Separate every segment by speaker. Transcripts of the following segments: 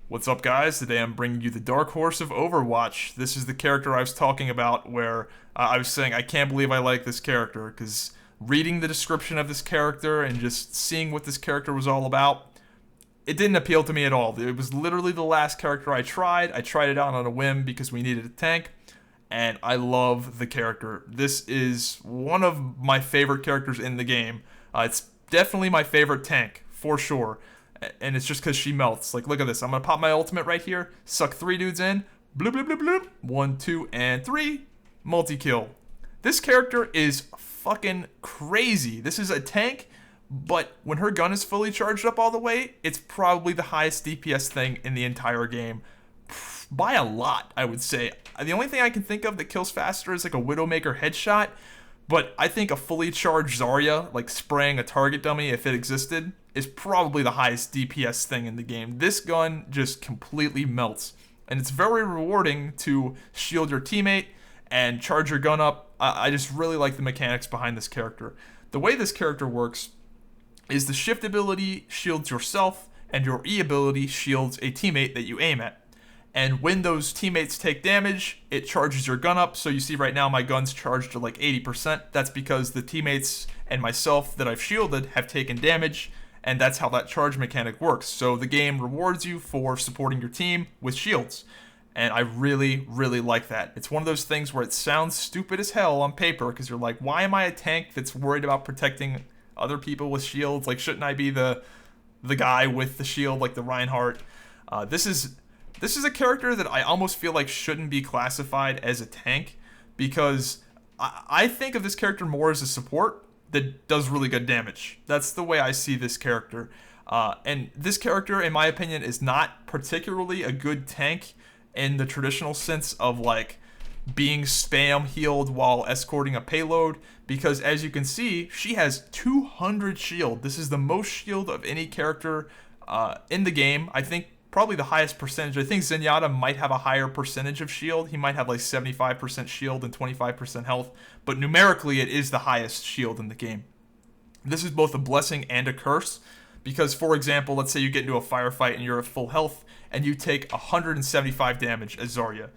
Speaker 1: What's up, guys? Today I'm bringing you the Dark Horse of Overwatch. This is the character I was talking about where I was saying I can't believe I like this character because reading the description of this character and just seeing what this character was all about, it didn't appeal to me at all. It was literally the last character I tried. I tried it out on a whim because we needed a tank, and I love the character. This is one of my favorite characters in the game. It's definitely my favorite tank, for sure. And it's just because she melts. Like, look at this. I'm going to pop my ultimate right here, suck 3 dudes in, bloop, bloop, bloop, bloop. 1, 2, and 3. Multi-kill. This character is fucking crazy. This is a tank, but when her gun is fully charged up all the way, it's probably the highest DPS thing in the entire game. By a lot, I would say. The only thing I can think of that kills faster is like a Widowmaker headshot, but I think a fully charged Zarya, like spraying a target dummy if it existed, is probably the highest DPS thing in the game. This gun just completely melts, and it's very rewarding to shield your teammate and charge your gun up. I just really like the mechanics behind this character. The way this character works is the shift ability shields yourself, and your E ability shields a teammate that you aim at. And when those teammates take damage, it charges your gun up. So you see right now my gun's charged to like 80%. That's because the teammates and myself that I've shielded have taken damage, and that's how that charge mechanic works. So the game rewards you for supporting your team with shields. And I really, really like that. It's one of those things where it sounds stupid as hell on paper because you're like, why am I a tank that's worried about protecting other people with shields? Like, shouldn't I be the guy with the shield like the Reinhardt? This is a character that I almost feel like shouldn't be classified as a tank because I think of this character more as a support that does really good damage. That's the way I see this character. And this character, in my opinion, is not particularly a good tank in the traditional sense of like being spam healed while escorting a payload because as you can see, she has 200 shield. This is the most shield of any character in the game. I think probably the highest percentage. I think Zenyatta might have a higher percentage of shield. He might have like 75% shield and 25% health, but numerically it is the highest shield in the game. This is both a blessing and a curse because, for example, let's say you get into a firefight and you're at full health and you take 175 damage as Zarya.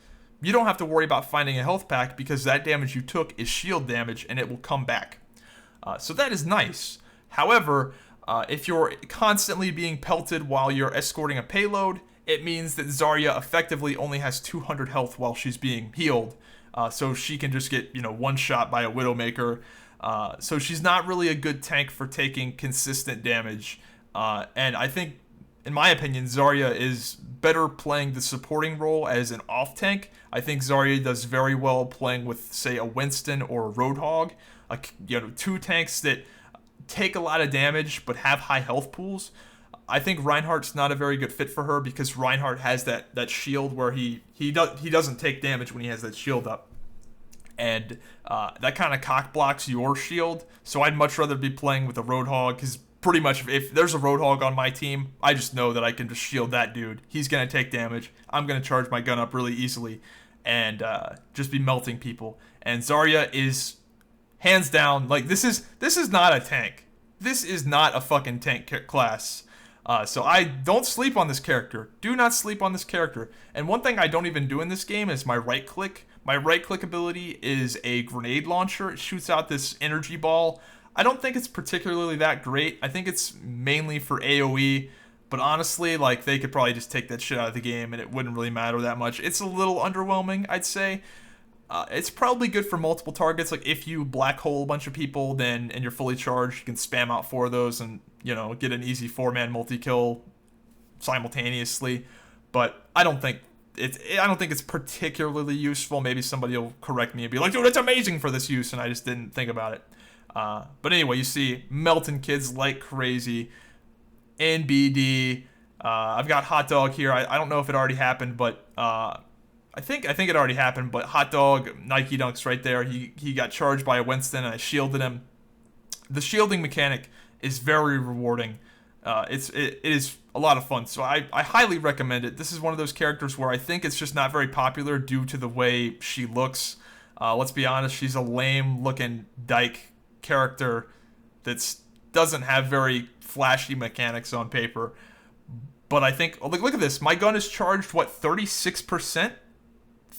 Speaker 1: You don't have to worry about finding a health pack because that damage you took is shield damage and it will come back. So that is nice. However, if you're constantly being pelted while you're escorting a payload, it means that Zarya effectively only has 200 health while she's being healed. So she can just get, one shot by a Widowmaker. So she's not really a good tank for taking consistent damage. And I think, in my opinion, Zarya is better playing the supporting role as an off tank. I think Zarya does very well playing with, say, a Winston or a Roadhog. Two tanks that take a lot of damage but have high health pools. I think Reinhardt's not a very good fit for her because Reinhardt has that shield where he doesn't take damage when he has that shield up, and that kind of cock blocks your shield. So I'd much rather be playing with a Roadhog because pretty much if there's a Roadhog on my team, I just know that I can just shield that dude. He's gonna take damage. I'm gonna charge my gun up really easily and just be melting people. And Zarya is hands down, like, this is not a tank. This is not a fucking tank class. So I don't sleep on this character. Do not sleep on this character. And one thing I don't even do in this game is my right click. My right click ability is a grenade launcher. It shoots out this energy ball. I don't think it's particularly that great. I think it's mainly for AoE. But honestly, like, they could probably just take that shit out of the game and it wouldn't really matter that much. It's a little underwhelming, I'd say. It's probably good for multiple targets. Like, if you black hole a bunch of people, and you're fully charged, you can spam out 4 of those and, get an easy 4-man multi-kill simultaneously. But I don't think it's particularly useful. Maybe somebody will correct me and be like, dude, it's amazing for this use, and I just didn't think about it. But anyway, you see melting kids like crazy. NBD. I've got Hot Dog here. I don't know if it already happened, but I think it already happened, but Hot Dog, Nike Dunks right there. He got charged by a Winston, and I shielded him. The shielding mechanic is very rewarding. It is a lot of fun, so I highly recommend it. This is one of those characters where I think it's just not very popular due to the way she looks. Let's be honest, she's a lame-looking dyke character that doesn't have very flashy mechanics on paper. But I think, look at this. My gun is charged, what, 36%?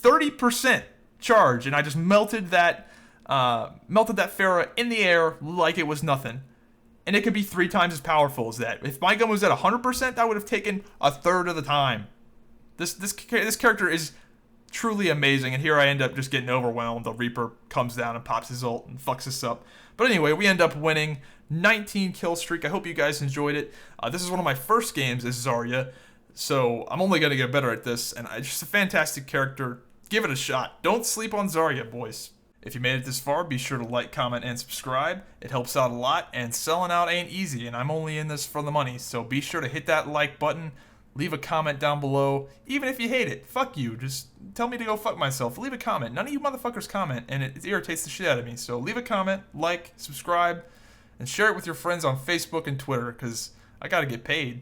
Speaker 1: 30% charge, and I just melted that Pharah in the air like it was nothing. And it could be 3 times as powerful as that. If my gun was at 100%, that would have taken a third of the time. This character is truly amazing, and here I end up just getting overwhelmed. The Reaper comes down and pops his ult and fucks us up. But anyway, we end up winning 19 kill streak. I hope you guys enjoyed it. This is one of my first games as Zarya, so I'm only going to get better at this, and it's just a fantastic character. Give it a shot. Don't sleep on Zarya, boys. If you made it this far, be sure to like, comment, and subscribe. It helps out a lot, and selling out ain't easy, and I'm only in this for the money, so be sure to hit that like button. Leave a comment down below. Even if you hate it, fuck you. Just tell me to go fuck myself. Leave a comment. None of you motherfuckers comment, and it irritates the shit out of me. So leave a comment, like, subscribe, and share it with your friends on Facebook and Twitter, because I gotta get paid.